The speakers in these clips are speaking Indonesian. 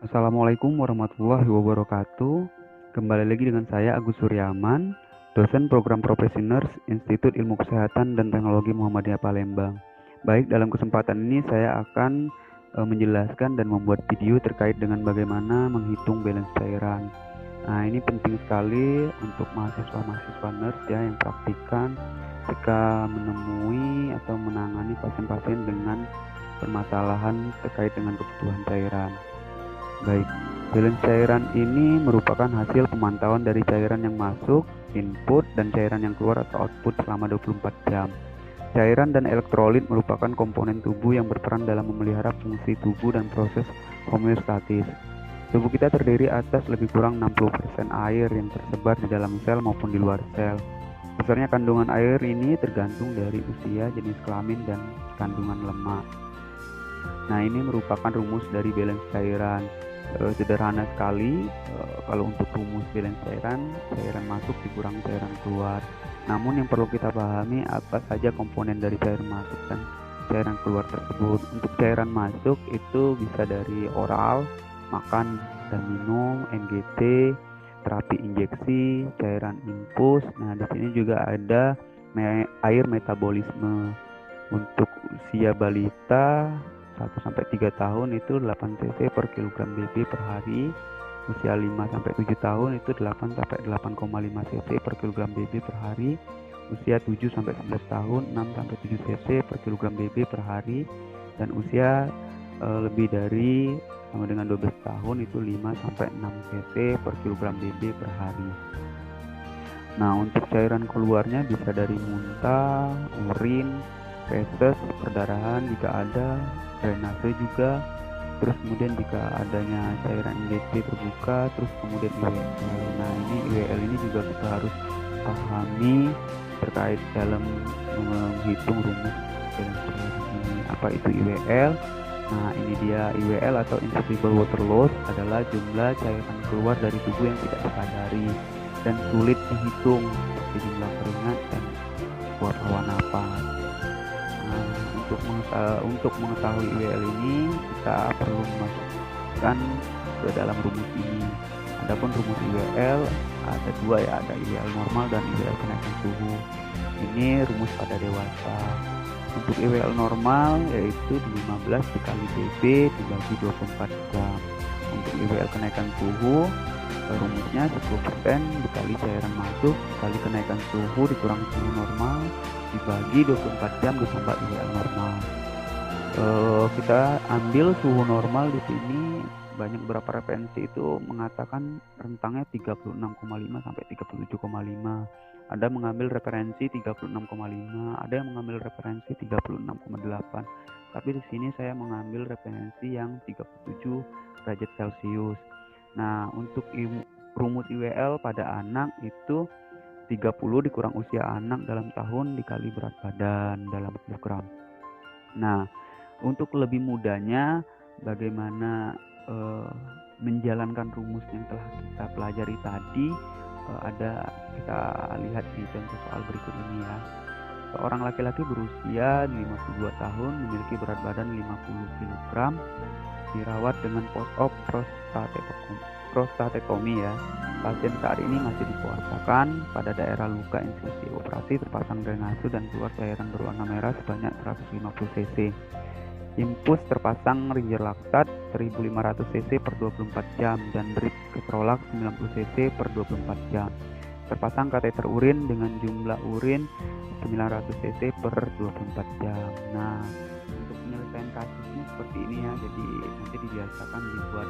Assalamualaikum warahmatullahi wabarakatuh. Kembali lagi dengan saya Agus Suryaman, dosen program Profesioners Institut Ilmu Kesehatan dan Teknologi Muhammadiyah Palembang. Baik, dalam kesempatan ini saya akan menjelaskan dan membuat video terkait dengan bagaimana menghitung balance cairan. Nah, ini penting sekali untuk mahasiswa-mahasiswa nurse ya yang praktikan jika menemui atau menangani pasien-pasien dengan permasalahan terkait dengan kebutuhan cairan. Baik, balance cairan ini merupakan hasil pemantauan dari cairan yang masuk, input, dan cairan yang keluar atau output selama 24 jam. Cairan dan elektrolit merupakan komponen tubuh yang berperan dalam memelihara fungsi tubuh dan proses homeostatis. Tubuh kita terdiri atas lebih kurang 60% air yang tersebar di dalam sel maupun di luar sel. Besarnya kandungan air ini tergantung dari usia, jenis kelamin, dan kandungan lemak. Nah, ini merupakan rumus dari balance cairan. Sederhana sekali, kalau untuk rumus balance cairan masuk dikurang cairan keluar. Namun yang perlu kita pahami apa saja komponen dari cairan masuk dan cairan keluar tersebut. Untuk cairan masuk itu bisa dari oral, makan dan minum, NGT, terapi injeksi, cairan infus. Nah, di sini juga ada air metabolisme. Untuk usia balita 1-3 tahun itu 8 cc per kilogram BB per hari. Usia 5-7 tahun itu 8-8,5 cc per kilogram BB per hari. Usia 7-11 tahun 6-7 cc per kilogram BB per hari. Dan usia lebih dari sama dengan 12 tahun itu 5-6 cc per kilogram BB per hari. Nah, untuk cairan keluarnya bisa dari muntah, urin, feses, perdarahan jika ada, drainase juga, terus kemudian jika adanya cairan injeksi terbuka, terus kemudian IWL. Nah, ini IWL ini juga kita harus pahami terkait dalam menghitung rumus balance cairan ini. Apa itu IWL? Nah, ini dia IWL atau invisible water loss adalah jumlah cairan keluar dari tubuh yang tidak disadari dan sulit dihitung seperti jumlah keringat dan buat hawa nafas. Untuk mengetahui IWL ini kita perlu memasukkan ke dalam rumus ini. Adapun rumus IWL ada dua ya, ada IWL normal dan IWL kenaikan suhu. Ini rumus pada dewasa. Untuk IWL normal yaitu 15 dikali DB dibagi 24 jam. Untuk IWL kenaikan suhu rumusnya 10% dikali cairan masuk dikali kenaikan suhu dikurang suhu normal dibagi 24 jam ditambah IWL normal. Kita ambil suhu normal di sini, banyak beberapa referensi itu mengatakan rentangnya 36,5 sampai 37,5. Ada mengambil referensi 36,5, ada yang mengambil referensi 36,8. Tapi di sini saya mengambil referensi yang 37 derajat Celcius. Nah, untuk rumus IWL pada anak itu 30 dikurang usia anak dalam tahun dikali berat badan dalam kilogram. Nah, untuk lebih mudahnya bagaimana menjalankan rumus yang telah kita pelajari tadi, ada kita lihat di contoh soal berikut ini ya. Seorang laki-laki berusia 52 tahun memiliki berat badan 50 kg, dirawat dengan post-op prostatektomi ya. Pasien saat ini masih dipuasakan, pada daerah luka instruksi operasi terpasang drainase dan keluar cairan berwarna merah sebanyak 150 cc. Infus terpasang ringer laktat 1500 cc per 24 jam dan drip ketrolak 90 cc per 24 jam. Terpasang kateter urin dengan jumlah urin 900 cc per 24 jam. Nah, untuk penyelesaian kasusnya seperti ini ya. Jadi nanti dibiasakan dibuat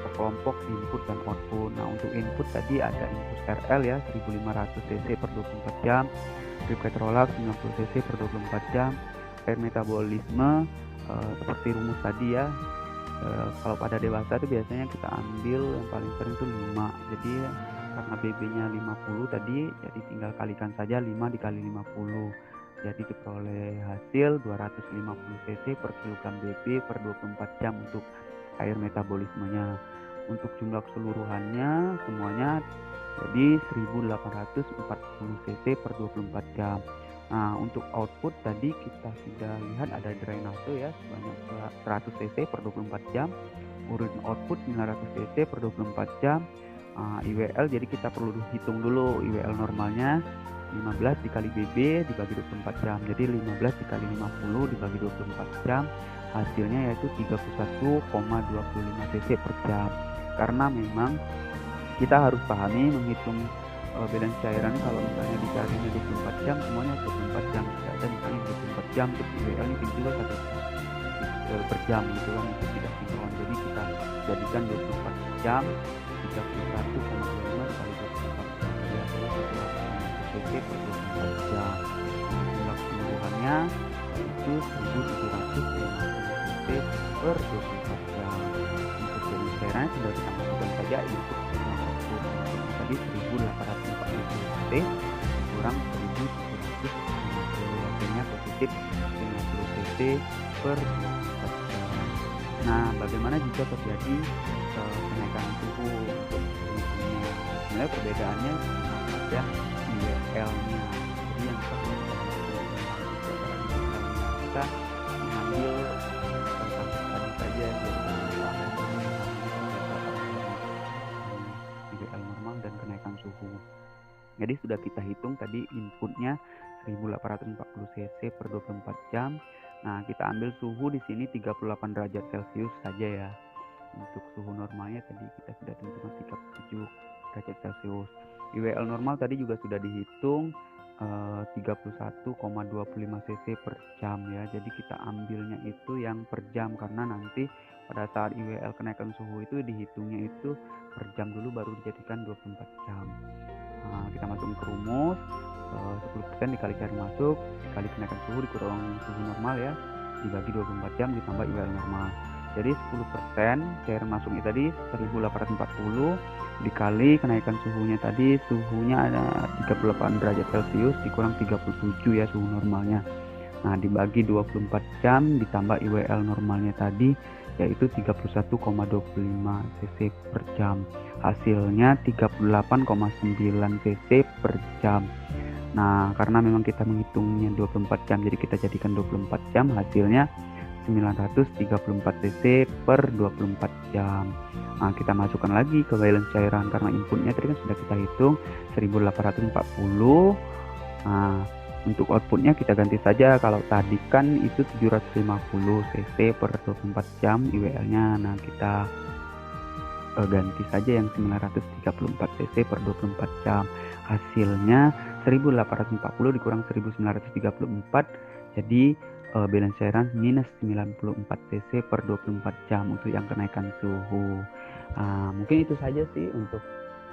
per kelompok input dan output. Nah, untuk input tadi ada infus RL ya 1500 cc per 24 jam, drip ketrolak 90 cc per 24 jam, air metabolisme seperti rumus tadi ya. Kalau pada dewasa itu biasanya kita ambil yang paling sering itu 5. Jadi karena BB-nya 50 tadi, jadi tinggal kalikan saja 5 dikali 50. Jadi diperoleh hasil 250 cc per kilogram BB per 24 jam untuk air metabolismenya. Untuk jumlah keseluruhannya semuanya jadi 1840 cc per 24 jam. Nah, untuk output tadi kita sudah lihat ada drainase ya sebanyak 100 cc per 24 jam, output 900 cc per 24 jam. IWL jadi kita perlu hitung dulu IWL normalnya 15 dikali BB dibagi 24 jam. Jadi 15 dikali 50 dibagi 24 jam, hasilnya yaitu 31,25 cc per jam. Karena memang kita harus pahami menghitung balance cairan kalau misalnya dicarinya 24 jam semuanya 24 jam, tidak ada misalnya 24 jam terus IWL ini tinggal 1 per jam gitu kan, itu tidak sinkron. Jadi kita jadikan 24 jam 31,25 kali 24 jam, jadi hasilnya 1,5 cc per 24 jam. Jumlah keseluruhannya itu 1750 cc per 24 jam. Untuk balance cairannya tinggal kita masukkan saja input tadi 1840 cc kurang 1750, hasilnya positif 50 cc per 24 jam. Nah, bagaimana jika terjadi kenaikan suhu untuk penghitungannya? Sebenarnya perbedaannya pada IWL-nya. Jadi yang kita mengambil tadi saja IWL normal dan kenaikan suhu. Jadi sudah kita hitung tadi inputnya 1840 cc per 24 jam. Nah, kita ambil suhu di sini 38 derajat Celcius saja ya. Untuk suhu normalnya tadi kita sudah tentukan 37 derajat Celcius. IWL normal tadi juga sudah dihitung 31,25 cc per jam ya. Jadi kita ambilnya itu yang per jam karena nanti pada saat IWL kenaikan suhu itu dihitungnya itu per jam dulu baru dijadikan 24 jam. Nah, kita masukin ke rumus 10% dikali cairan masuk dikali kenaikan suhu dikurang suhu normal ya dibagi 24 jam ditambah IWL normal. Jadi 10% cairan masuknya tadi 1840 dikali kenaikan suhunya tadi, suhunya ada 38 derajat Celcius dikurang 37 ya suhu normalnya. Nah, dibagi 24 jam ditambah IWL normalnya tadi yaitu 31,25 cc per jam. Hasilnya 38,9 cc per jam. Nah, karena memang kita menghitungnya 24 jam jadi kita jadikan 24 jam, hasilnya 934 cc per 24 jam. Nah, kita masukkan lagi ke balance cairan karena inputnya tadi kan sudah kita hitung 1840. Nah, untuk outputnya kita ganti saja, kalau tadi kan itu 750 cc per 24 jam IWL-nya. Nah, kita ganti saja yang 934 cc per 24 jam. Hasilnya 1840 dikurang 1934 jadi balance cairan minus 94 cc per 24 jam untuk yang kenaikan suhu. Mungkin itu saja sih untuk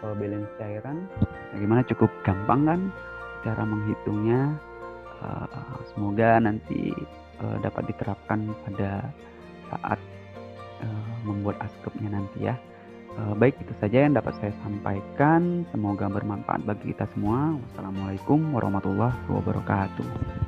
balance cairan. Bagaimana, cukup gampang kan cara menghitungnya. Semoga nanti dapat diterapkan pada saat membuat askepnya nanti ya. Baik, itu saja yang dapat saya sampaikan. Semoga bermanfaat bagi kita semua. Wassalamualaikum warahmatullahi wabarakatuh.